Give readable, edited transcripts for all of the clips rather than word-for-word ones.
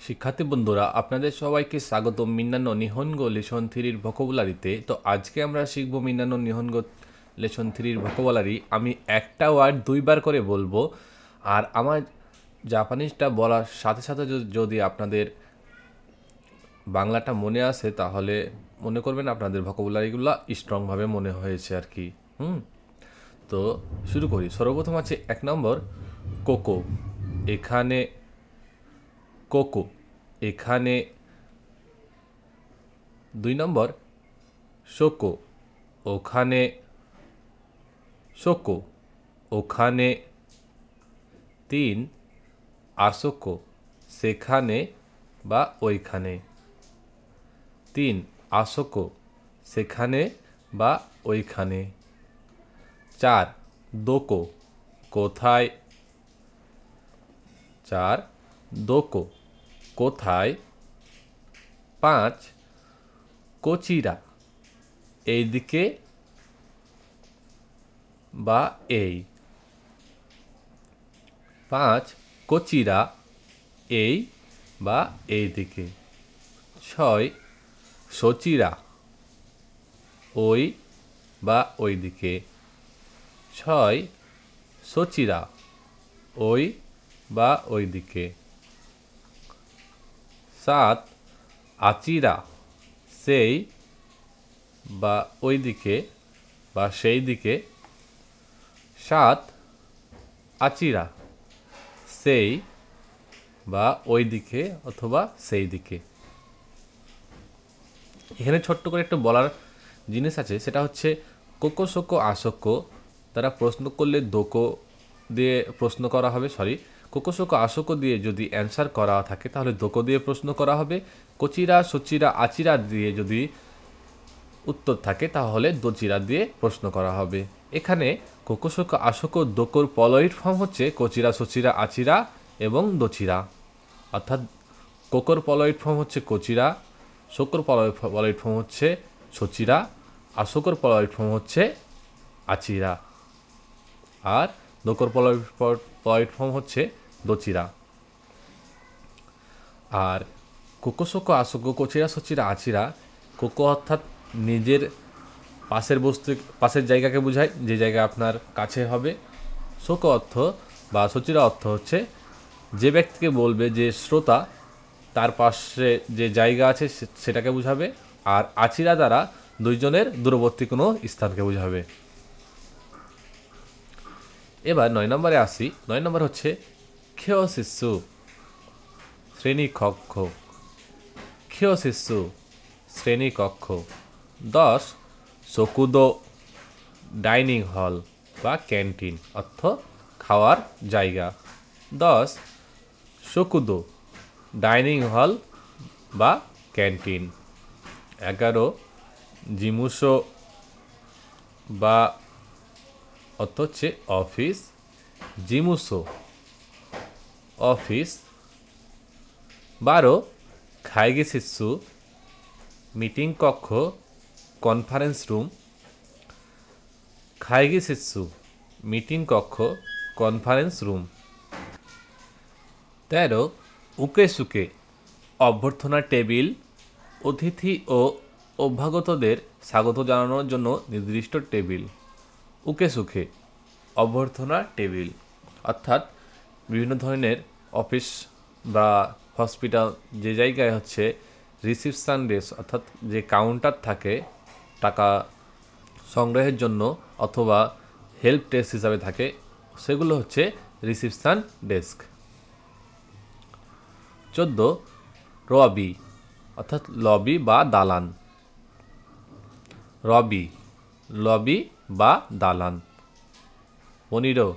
শিক্ষার্থী বন্ধুরা আপনাদের সবাইকে স্বাগত মিন্নানো নিহনগো লেসন থ্রির ভোকাবুলারিতে। তো আজকে আমরা শিখব মিন্নানো নিহনগো লেসন থ্রির ভোকাবুলারি। আমি একটা ওয়ার্ড দুইবার করে বলবো, আর আমার জাপানিজটা বলার সাথে সাথে যদি আপনাদের বাংলাটা মনে আসে তাহলে মনে করবেন আপনাদের ভোকাবুলারিগুলো স্ট্রংভাবে মনে হয়েছে আর কি। তো শুরু করি। সর্বপ্রথম আছে 1 নম্বর কোকো। এখানে কোকো, এখানে। 2 নম্বর শোকো, ওখানে, শোকো, ওখানে। 3 আসোকো, সেখানে বা ওইখানে। 3 আসোকো, সেখানে বা ওইখানে। 4 দোকো, কোথায়। 4 দোকো, কোথায়। 5 কোচিরা, এইদিকে বা এই। 5 কোচিরা, এই বা এইদিকে। 6 সচিরা, ওই বা ওইদিকে। 6 সচিরা, ওই বা ওইদিকে। 7 আচিরা, সেই বা ওইদিকে বা সেই দিকে। 7 আচিরা, সেই বা ওই দিকে অথবা সেই দিকে। এখানে ছোট্ট করে একটা বলার জিনিস আছে, সেটা হচ্ছে কোকো শোকো আসোকো তারা প্রশ্ন করলে দোকো দিয়ে প্রশ্ন করা হবে, কোকো শোকো আসোকো দিয়ে যদি অ্যান্সার করা থাকে তাহলে দোকো দিয়ে প্রশ্ন করা হবে। কোচিরা সচিরা আচিরা দিয়ে যদি উত্তর থাকে তাহলে দোচিরা দিয়ে প্রশ্ন করা হবে। এখানে কোকো শোকো আসোকো দোকোর পলয়েড ফর্ম হচ্ছে কোচিরা সচিরা আচিরা এবং দোচিরা, অর্থাৎ কোকোর পলয়েড ফর্ম হচ্ছে কোচিরা, শোকোর পলয়েড ফর্ম হচ্ছে সচিরা, আসোকোর পলয়েড ফর্ম হচ্ছে আচিরা, আর দোকোর পলয়েড ফর্ম হচ্ছে দোচিরা। আর কোকো শোকো আসোকো কোচিরা সচিরা আচিরা, কোকো অর্থাৎ নিজের পাশের বস্তু, পাশের জায়গাকে বোঝায়, যে জায়গা আপনার কাছে হবে। শোকো অর্থ বা সচিরা অর্থ হচ্ছে যে ব্যক্তিকে বলবে, যে শ্রোতা, তার পাশে যে জায়গা আছে সেটাকে বোঝাবে। আর আচিরা দ্বারা দুইজনের দূরবর্তী কোনো স্থানকে বোঝাবে। এবার 9 নম্বরে আসি। 9 নম্বর হচ্ছে খেয় শিশু, শ্রেণীকক্ষ। খেয় শিশু, শ্রেণীকক্ষ। 10 সকুদো, ডাইনিং হল বা ক্যান্টিন অর্থ খাওয়ার জায়গা। 10 সকুদো, ডাইনিং হল বা ক্যান্টিন। 11 জিমুসো বা অর্থ হচ্ছে অফিস, জিমুসো অফিস। 12 খাইগে শিশু, মিটিং কক্ষ, কনফারেন্স রুম। খাইগে শিশু, মিটিং কক্ষ, কনফারেন্স রুম। 13 উকে সুকে, অভ্যর্থনা টেবিল, অতিথি ও অভ্যাগতদের স্বাগত জানানোর জন্য নির্দিষ্ট টেবিল। উকে সুকে, অভ্যর্থনা টেবিল, অর্থাৎ বিভিন্ন ধরনের অফিস বা হসপিটাল, যে জায়গায় হচ্ছে রিসিপশান ডেস্ক অর্থাৎ যে কাউন্টার থাকে টাকা সংগ্রহের জন্য অথবা হেল্প ডেস্ক হিসাবে থাকে, সেগুলো হচ্ছে রিসিপশান ডেস্ক। 14 রবি, অর্থাৎ লবি বা দালান। রবি, লবি বা দালান। 15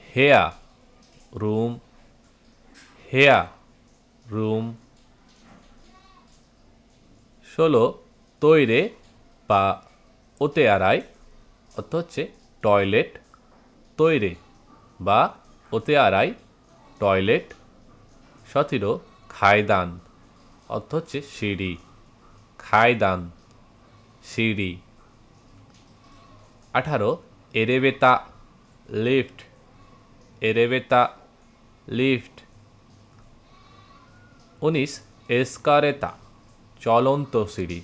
হেয়া, রুম, হেয়া, রুম। 16 তৈরে বা ওতে আড়াই, অর্থ হচ্ছে টয়লেট, তৈরে বা ওতে আড়াই, টয়লেট। 17 খায়দান, অর্থ হচ্ছে সিঁড়ি, খায়দান, সিঁড়ি। 18 এরেবেতা, লিফট, এরেবেতা, লিফট। 19 এসকারেতা চলন্ত সিঁড়ি,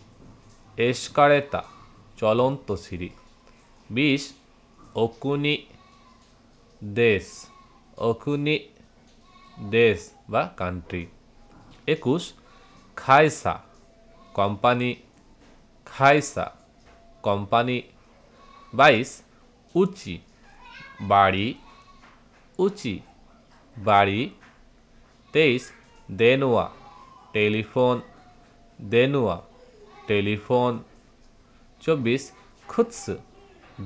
এসকারেতা চলন্ত সিঁড়ি। 20 ওকুনি দেশ, ওকুনি দেশ বা কান্ট্রি। 21 খাইসা কোম্পানি, খাইসা কোম্পানি। 22 উচি বাড়ি, উচি বাড়ি। 23 দেনুয়া টেলিফোন, দেনুয়া টেলিফোন। 24 খুৎস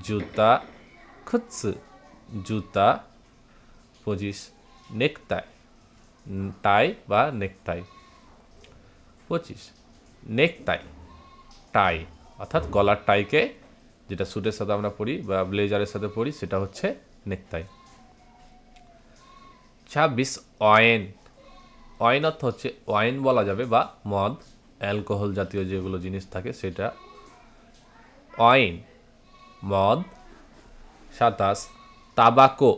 জুতা, খুৎস জুতা। 25 নেকটাই, টাই বা নেকটাই। 25 নেকটাই টাই, অর্থাৎ গলার টাইকে যেটা স্যুটের সাথে আমরা পরি বা ব্লেজারের সাথে পরি সেটা হচ্ছে নেকটাই। 26 ওয়াইন, ওয়াইন অর্থ হচ্ছে ওয়াইন বলা যাবে বা মদ, অ্যালকোহল জাতীয় যেগুলো জিনিস থাকে সেটা ওয়াইন, মদ। 27 তাবাকো,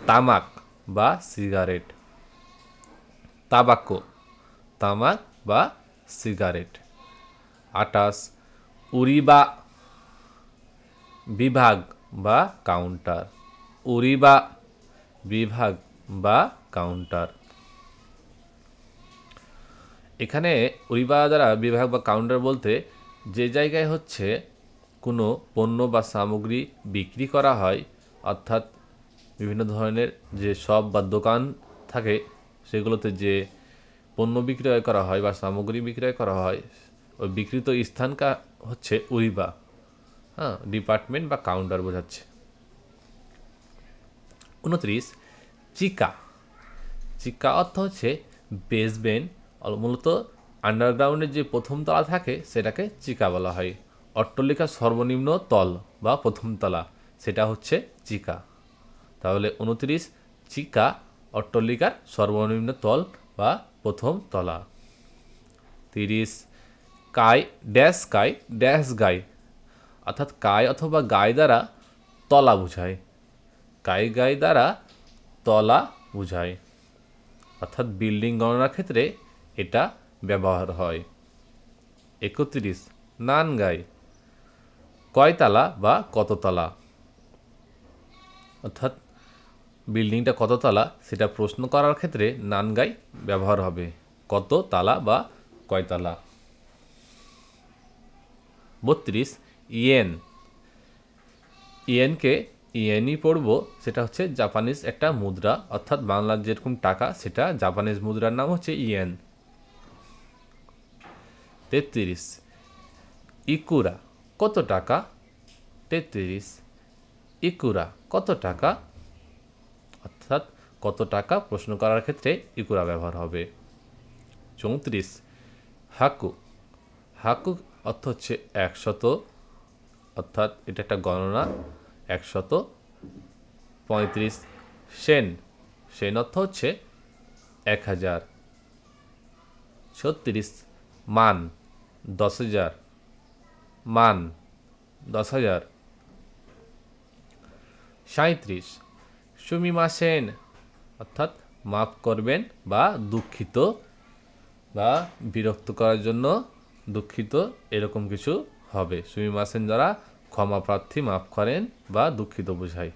তামাক বা সিগারেট, তাবাকো তামাক বা সিগারেট। 28 উরিবা বিভাগ বা কাউন্টার, উরিবা বিভাগ বা কাউন্টার। এখানে উরিবা দ্বারা বিভাগ বা কাউন্টার বলতে যে জায়গায় হচ্ছে কোনো পণ্য বা সামগ্রী বিক্রি করা হয়, অর্থাৎ বিভিন্ন ধরনের যে শপ বা দোকান থাকে সেগুলোতে যে পণ্য বিক্রয় করা হয় বা সামগ্রী বিক্রয় করা হয়, ওই বিক্রিত স্থানটা হচ্ছে উরিবা। হ্যাঁ, ডিপার্টমেন্ট বা কাউন্টার বোঝাচ্ছে। 29 চিকা, চিকা অর্থ হচ্ছে বেসমেন্ট, মূলত আন্ডারগ্রাউন্ডের যে প্রথম তলা থাকে সেটাকে চিকা বলা হয়। অট্টালিকার সর্বনিম্ন তল বা প্রথম তলা সেটা হচ্ছে চিকা। তাহলে 29 চিকা অট্টালিকার সর্বনিম্ন তল বা প্রথম তলা। 30 কাই ড্যাশ কাই ড্যাশ গাই, অর্থাৎ কাই অথবা গাই দ্বারা তলা বোঝায়, কাই গাই দ্বারা তলা বোঝায়, অর্থাৎ বিল্ডিং গণনার ক্ষেত্রে এটা ব্যবহার হয়। 31 নান গাই কয়তলা বা কততলা, অর্থাৎ বিল্ডিংটা কততলা সেটা প্রশ্ন করার ক্ষেত্রে নান গাই ব্যবহার হবে, কত তালা বা কয়তলা। 32 ইয়েন, ইয়েনকে ইয়েনই পড়ব, সেটা হচ্ছে জাপানিজ একটা মুদ্রা, অর্থাৎ বাংলার যেরকম টাকা সেটা জাপানিজ মুদ্রার নাম হচ্ছে ইয়েন। 33 ইকুরা কত টাকা, 33 ইকুরা কত টাকা, অর্থাৎ কত টাকা প্রশ্ন করার ক্ষেত্রে ইকুরা ব্যবহার হবে। 34 হাকু, হাকু অর্থ হচ্ছে 100, অর্থাৎ এটা একটা গণনা 100। 35 সেন, সেন অর্থ হচ্ছে 1000। 36 মান 10,000, মান 10,000। 37 সুমিমাসেন, অর্থাৎ মাফ করবেন বা দুঃখিত বা বিরক্ত করার জন্য দুঃখিত এরকম কিছু হবে। সুমিমাসেন দ্বারা ক্ষমা প্রার্থী, মাফ করেন বা দুঃখিত বোঝায়।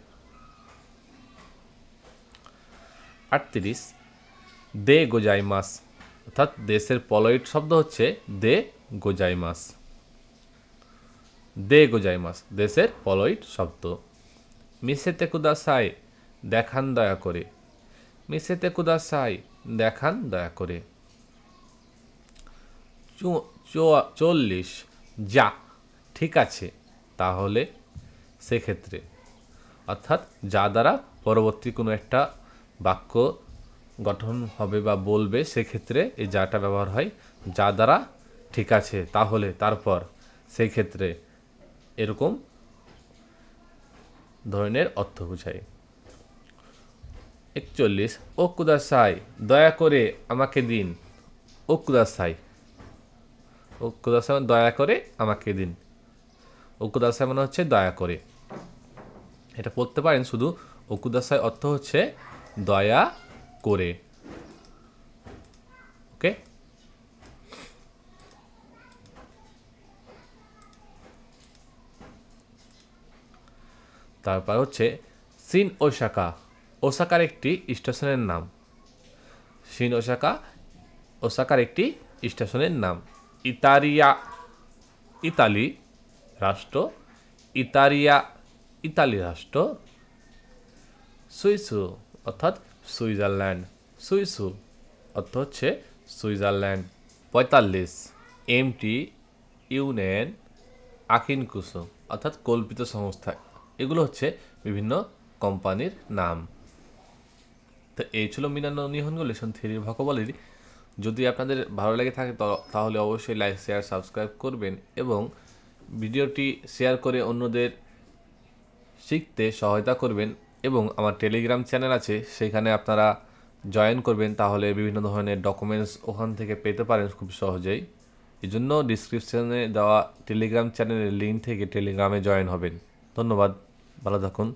38 দে গোজাইমাস, অর্থাৎ দেশের পলয়েড শব্দ হচ্ছে দে গোজাইমাস, দে গোজাইমাস দেশের পলয়েড শব্দ। মিসেতে কুদাসাই দেখান দয়া করে, মিসেতে কুদাসাই দেখান দয়া করে। 40 যা ঠিক আছে তাহলে, সেক্ষেত্রে, অর্থাৎ যা দ্বারা পরবর্তী কোনো একটা বাক্য গঠন হবে বা বলবে সেক্ষেত্রে এই যাটা ব্যবহার হয়। যা দ্বারা ঠিক আছে তাহলে, তারপর, সেই ক্ষেত্রে, এরকম ধরনের অর্থ বোঝায়। 41 ও কুদাসাই দয়া করে আমাকে দিন, ও কুদাসাই, ও কুদাসাই দয়া করে আমাকে দিন, ও কুদাসাই মানে হচ্ছে দয়া করে। এটা পড়তে পারেন শুধু, ও কুদাসাই অর্থ হচ্ছে দয়া করে। ওকে। তারপর হচ্ছে শিন ওসাকা, ওসাকার একটি স্টেশনের নাম। শিন ওসাকা ওসাকার একটি স্টেশনের নাম। ইতারিয়া, ইতালি রাষ্ট্র, ইতারিয়া ইতালি রাষ্ট্র। সুইসু অর্থাৎ সুইজারল্যান্ড, সুইসু অর্থ হচ্ছে সুইজারল্যান্ড। 45 এমটি ইউনিয়ন আকিনকুসু অর্থাৎ কল্পিত সংস্থা। এগুলো হচ্ছে বিভিন্ন কোম্পানির নাম। তো এই ছিল মিনানো নিহনগো লেসন থিওরির ভোকাবুলারি। যদি আপনাদের ভালো লেগে থাকে তাহলে অবশ্যই লাইক শেয়ার সাবস্ক্রাইব করবেন এবং ভিডিওটি শেয়ার করে অন্যদের শিখতে সহায়তা করবেন। এবং আমার টেলিগ্রাম চ্যানেল আছে, সেখানে আপনারা জয়েন করবেন, তাহলে বিভিন্ন ধরনের ডকুমেন্টস ওখান থেকে পেতে পারেন খুব সহজেই। এই জন্য ডিসক্রিপশনে দেওয়া টেলিগ্রাম চ্যানেলের লিঙ্ক থেকে টেলিগ্রামে জয়েন হবেন। ধন্যবাদ, ভালো থাকুন।